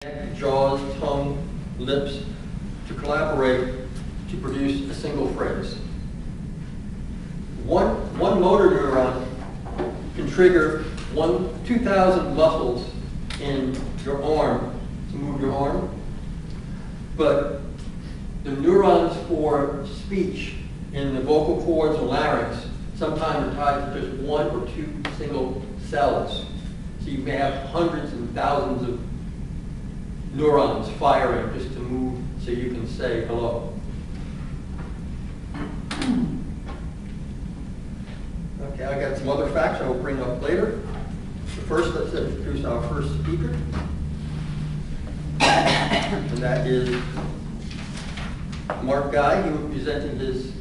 neck, jaws, tongue, lips to collaborate to produce a single phrase. One motor neuron can trigger 2,000 muscles in your arm to move your arm, but the neurons for speech in the vocal cords or larynx sometimes are tied to just one or two single cells. So you may have hundreds and thousands of neurons firing just to move so you can say hello. Okay, I got some other facts I will bring up later. But first, let's introduce our first speaker. And that is Mark Guy. He will be presenting his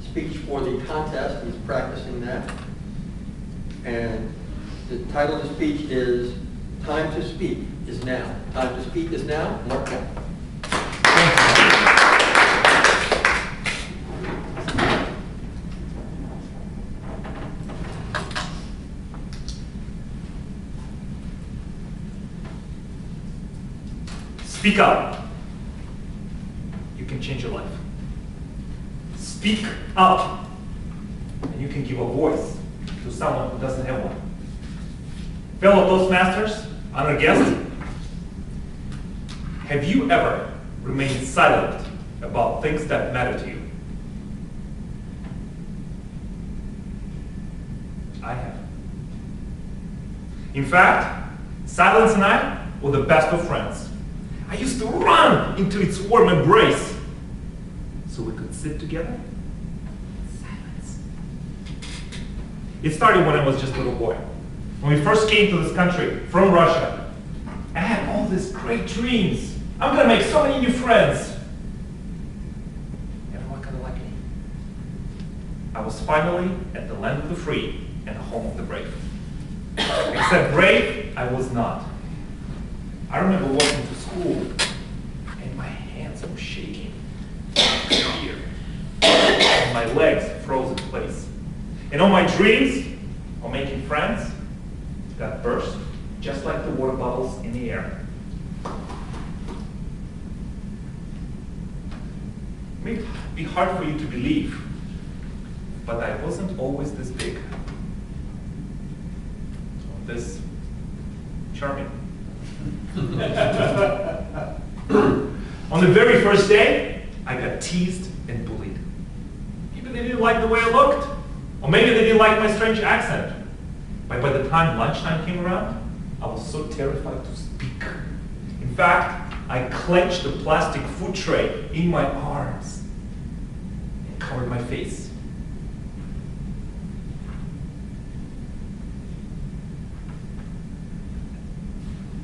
speech for the contest. He's practicing that. And the title of the speech is Time to Speak is Now. Time to Speak is Now. Mark Guy. Speak up. You can change your life. Speak up. And you can give a voice to someone who doesn't have one. Fellow Toastmasters, honored guests, have you ever remained silent about things that matter to you? I have. In fact, silence and I were the best of friends. I used to run into its warm embrace so we could sit together. Silence. It started when I was just a little boy. When we first came to this country from Russia, I had all these great dreams. I'm gonna make so many new friends. Everyone kinda like me. I was finally at the land of the free and the home of the brave. Except brave, I was not. I remember walking to school and my hands were shaking. Fear. And my legs froze in place. And all my dreams of making friends got burst just like the water bubbles in the air. It may be hard for you to believe, but I wasn't always this big. This charming. On the very first day, I got teased and bullied. Maybe they didn't like the way I looked, or maybe they didn't like my strange accent. But by the time lunchtime came around, I was so terrified to speak. In fact, I clenched the plastic food tray in my arms and covered my face.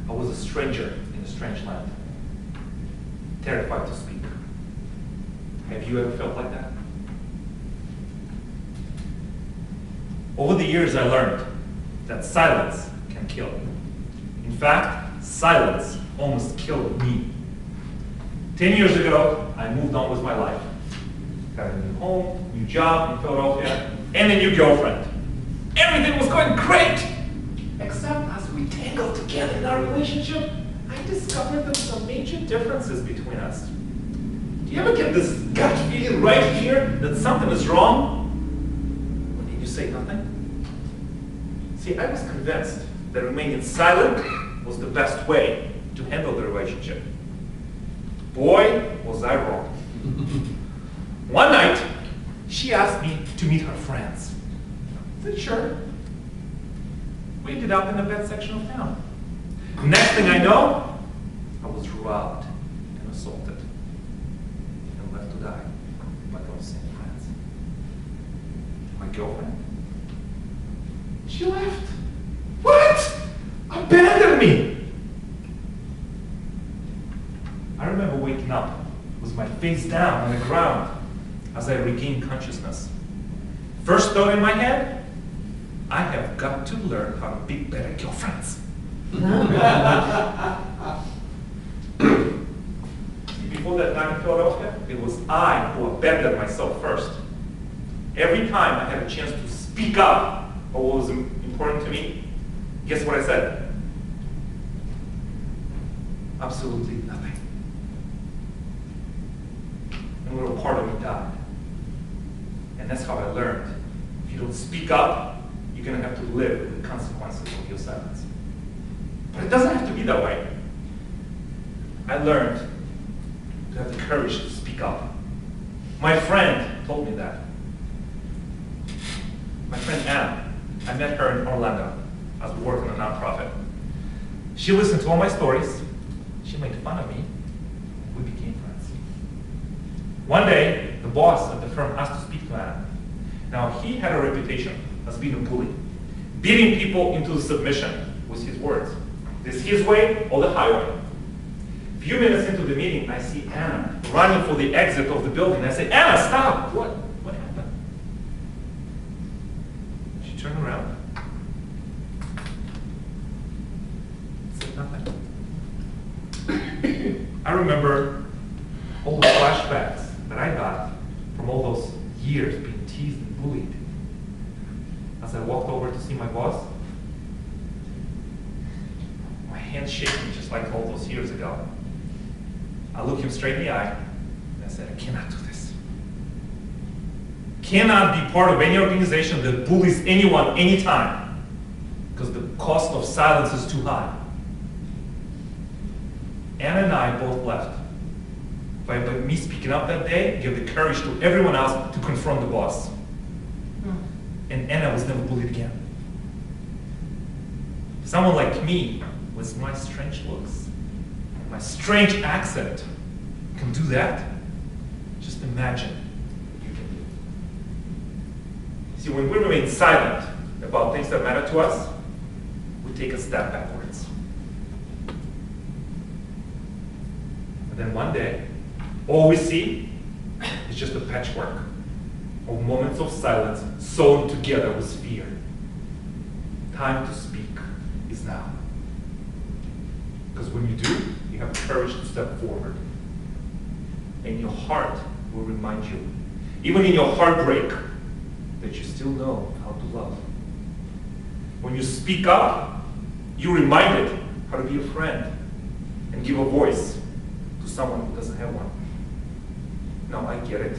I was a stranger in a strange land, terrified to speak. Have you ever felt like that? Over the years, I learned that silence can kill. In fact, silence almost killed me. 10 years ago, I moved on with my life. Got a new home, new job in Philadelphia, and a new girlfriend. Everything was going great! Except as we tangled together in our relationship, I discovered there were some major differences between us. Do you ever get this gut feeling right here that something is wrong? When you say nothing? See, I was convinced that remaining silent was the best way to handle the relationship. Boy, was I wrong. One night, she asked me to meet her friends. I said, sure. We ended up in the bad section of town. Next thing I know, I was robbed and assaulted and left to die by those same friends. My girlfriend, she left. What? Abandoned me. I remember waking up with my face down on the ground as I regained consciousness. First thought in my head, I have got to learn how to be better girlfriends. Before that time in Philadelphia, it was I who abandoned myself first. Every time I had a chance to speak up about what was important to me, guess what I said? absolutely nothing. And a little part of me died. And that's how I learned. If you don't speak up, you're going to have to live with the consequences of your silence. But it doesn't have to be that way. I learned to have the courage to speak up. My friend told me that. My friend Anna, I met her in Orlando. I was working on a nonprofit. She listened to all my stories. She made fun of me. We became friends. One day, the boss at the firm asked to speak to Anna. Now, he had a reputation as being a bully, beating people into submission with his words. This his way or the highway. A few minutes into the meeting, I see Anna running for the exit of the building. I say, Anna, stop! What happened? She turned around. Said nothing. I remember all the flashbacks that I got from all those years being teased and bullied. As I walked over to see my boss, my hands shaking just like all those years ago. I looked him straight in the eye and I said, I cannot do this. Cannot be part of any organization that bullies anyone anytime because the cost of silence is too high. Anna and I both left. By me speaking up that day, gave the courage to everyone else to confront the boss. And Anna was never bullied again. Someone like me, with my strange looks, my strange accent, can do that. Just imagine what you can do. See, when we remain silent about things that matter to us, we take a step backwards. And then one day, all we see is just a patchwork of moments of silence sewn together with fear. Time to speak is now. Because when you do, you have courage to step forward. And your heart will remind you, even in your heartbreak, that you still know how to love. When you speak up, you're reminded how to be a friend and give a voice to someone who doesn't have one. No, I get it.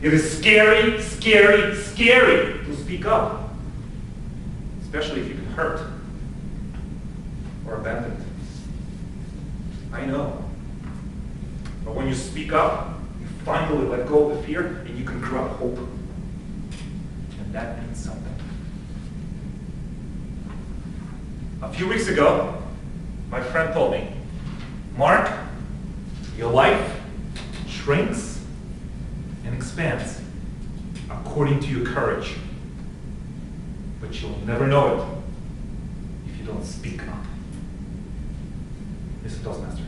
It is scary, scary, scary to speak up. Especially if you've been hurt or abandoned. I know. But when you speak up, you finally let go of the fear and you can grab hope. And that means something. A few weeks ago, my friend told me, Mark, your life shrinks and expands according to your courage. But you'll never know it if you don't speak up. Mr. Toastmaster.